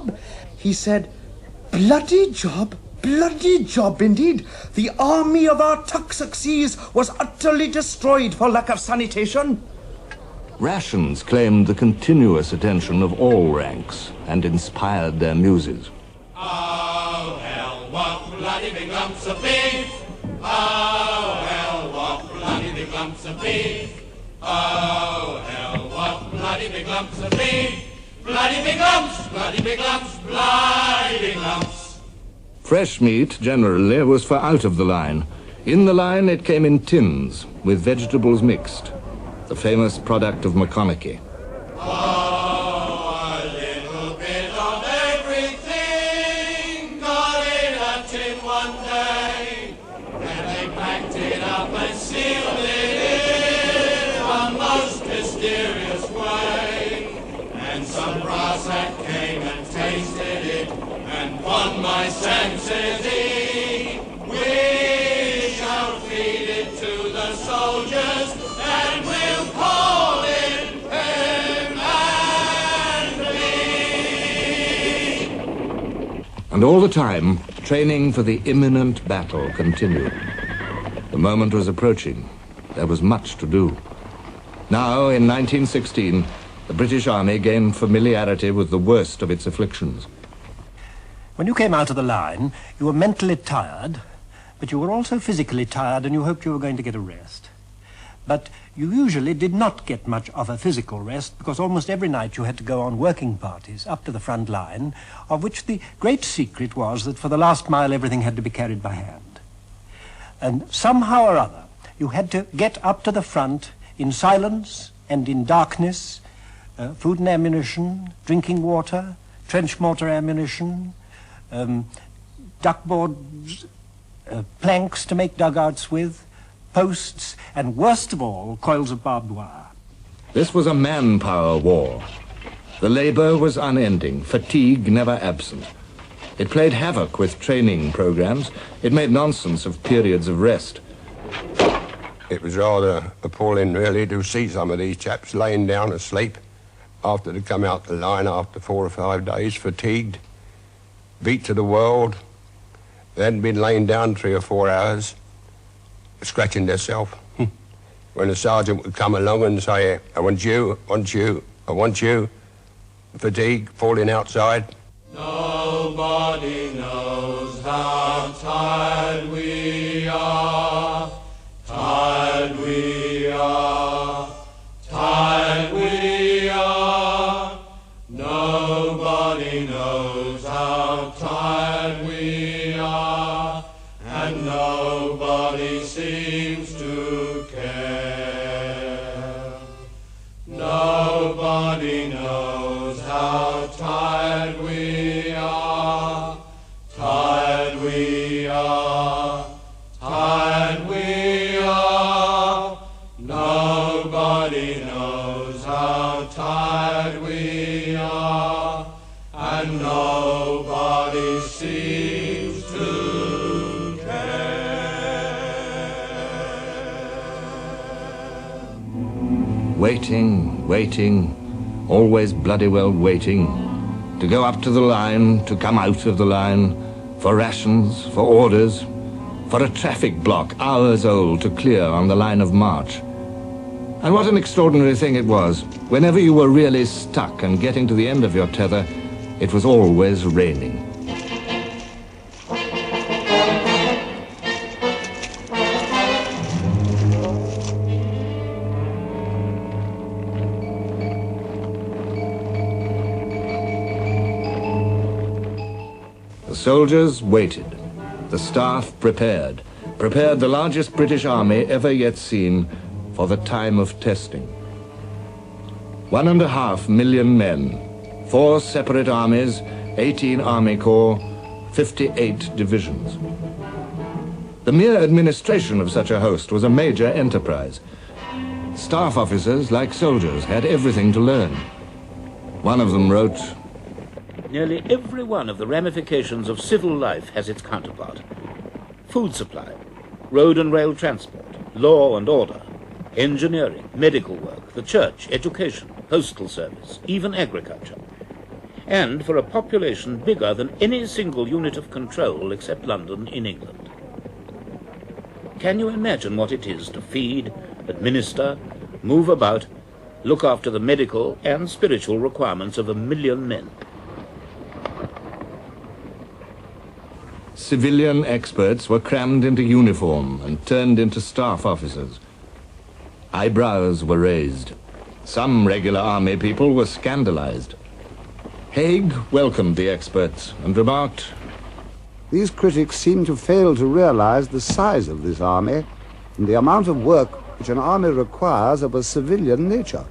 job. He said, bloody job indeed. The army of our Tuxuxes was utterly destroyed for lack of sanitation. Rations claimed the continuous attention of all ranks and inspired their muses. Oh, hell, what bloody big lumps of beef! Oh, hell, what bloody big lumps of beef! Oh, hell, what bloody big lumps of beef! Bloody big lumps, bloody big lumps, bloody big lumps! Fresh meat, generally, was for out of the line. In the line, it came in tins, with vegetables mixed. The famous product of McConaughey. Oh, a little bit of everything got in a tin one day, and they packed it up and sealed it in a most mysterious way. And some brass that came and tasted it and won my senses. We shall feed it to the soldiers, and we'll call it pen and bleed. And all the time, training for the imminent battle continued. The moment was approaching. There was much to do. Now, in 1916, the British Army gained familiarity with the worst of its afflictions. When you came out of the line, you were mentally tired, but you were also physically tired, and you hoped you were going to get a rest. But you usually did not get much of a physical rest, because almost every night you had to go on working parties up to the front line, of which the great secret was that for the last mile everything had to be carried by hand. And somehow or other, you had to get up to the front in silence and in darkness, food and ammunition, drinking water, trench mortar ammunition, duckboards, planks to make dugouts with, posts, and worst of all, coils of barbed wire. This was a manpower war. The labor was unending, fatigue never absent. It played havoc with training programs. It made nonsense of periods of rest. It was rather appalling, really, to see some of these chaps laying down asleep after they come out the line after 4 or 5 days, fatigued, beat to the world. They hadn't been laying down 3 or 4 hours, scratching themselves. When the sergeant would come along and say, I want you, I want you, I want you, fatigue, falling outside. Nobody knows how tired we are, tired we are, tired we are. Nobody knows how tired we are, and nobody seems to care. Nobody knows how tired we are, tired we are, tired we are. Nobody knows how tired we are, and nobody seems to care. Waiting, waiting, always bloody well waiting, to go up to the line, to come out of the line, for rations, for orders, for a traffic block hours old to clear on the line of march. And what an extraordinary thing it was. Whenever you were really stuck and getting to the end of your tether, it was always raining. The soldiers waited. The staff prepared the largest British army ever yet seen for the time of testing. 1.5 million men, 4 separate armies, 18 army corps, 58 divisions. The mere administration of such a host was a major enterprise. Staff officers, like soldiers, had everything to learn. One of them wrote, "Nearly every one of the ramifications of civil life has its counterpart. Food supply, road and rail transport, law and order, engineering, medical work, the church, education, postal service, even agriculture. and for a population bigger than any single unit of control except London in England. Can you imagine what it is to feed, administer, move about, look after the medical and spiritual requirements of 1 million men? Civilian experts were crammed into uniform and turned into staff officers. Eyebrows were raised. Some regular army people were scandalized. Haig welcomed the experts and remarked, "These critics seem to fail to realize the size of this army and the amount of work which an army requires of a civilian nature.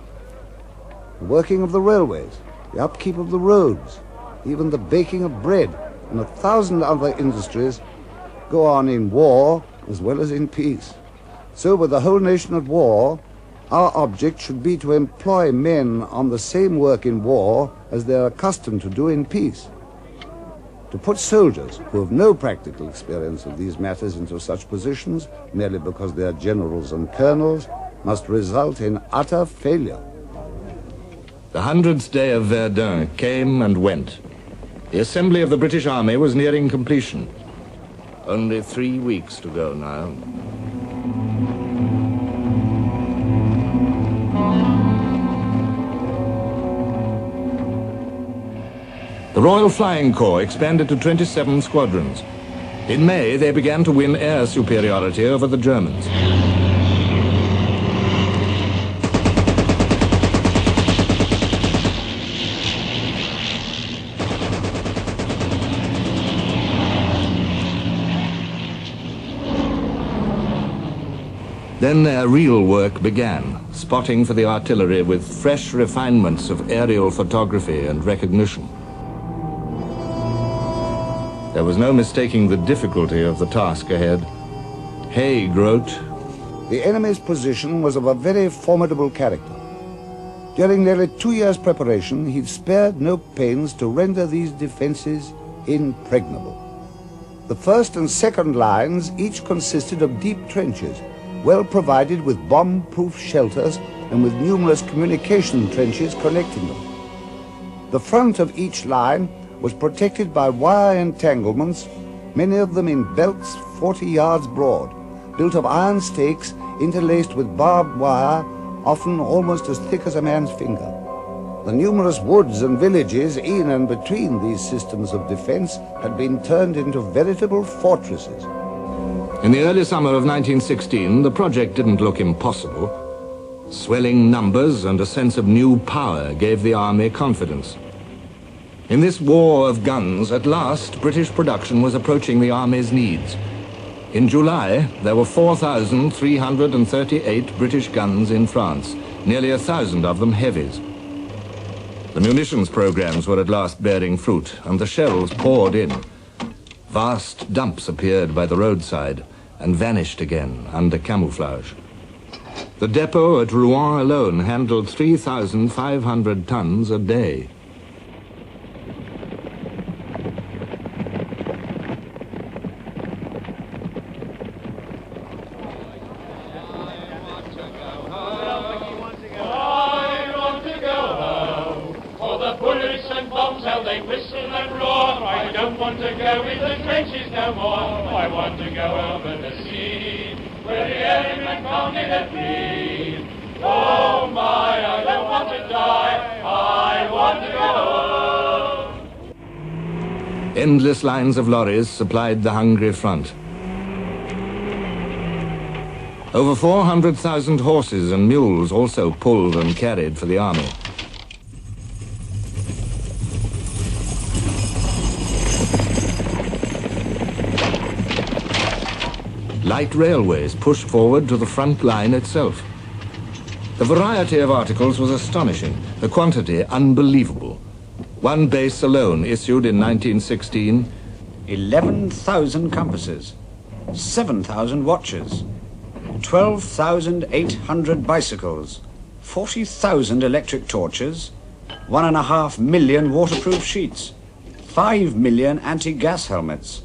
The working of the railways, the upkeep of the roads, even the baking of bread, and 1,000 other industries go on in war as well as in peace. So with the whole nation at war, our object should be to employ men on the same work in war as they are accustomed to do in peace. To put soldiers who have no practical experience of these matters into such positions, merely because they are generals and colonels, must result in utter failure." The 100th day of Verdun came and went. The assembly of the British Army was nearing completion. Only 3 weeks to go now. The Royal Flying Corps expanded to 27 squadrons. In May, they began to win air superiority over the Germans. Then their real work began, spotting for the artillery with fresh refinements of aerial photography and recognition. There was no mistaking the difficulty of the task ahead. Haig wrote, "The enemy's position was of a very formidable character. During nearly 2 years' preparation, he spared no pains to render these defenses impregnable. The first and second lines each consisted of deep trenches, well provided with bomb-proof shelters and with numerous communication trenches connecting them. The front of each line was protected by wire entanglements, many of them in belts 40 yards broad, built of iron stakes interlaced with barbed wire, often almost as thick as a man's finger. The numerous woods and villages in and between these systems of defense had been turned into veritable fortresses." In the early summer of 1916, the project didn't look impossible. Swelling numbers and a sense of new power gave the army confidence. In this war of guns, at last, British production was approaching the army's needs. In July, there were 4,338 British guns in France, nearly 1,000 of them heavies. The munitions programs were at last bearing fruit, and the shells poured in. Vast dumps appeared by the roadside and vanished again under camouflage. The depot at Rouen alone handled 3,500 tons a day. Endless lines of lorries supplied the hungry front. Over 400,000 horses and mules also pulled and carried for the army. Light railways pushed forward to the front line itself. The variety of articles was astonishing, the quantity unbelievable. One base alone issued in 1916 11,000 compasses, 7,000 watches, 12,800 bicycles, 40,000 electric torches, 1.5 million waterproof sheets, 5 million anti-gas helmets,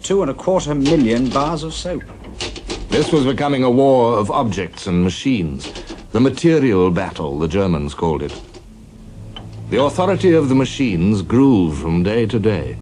2.25 million bars of soap. This was becoming a war of objects and machines. The material battle, the Germans called it. The authority of the machines grew from day to day.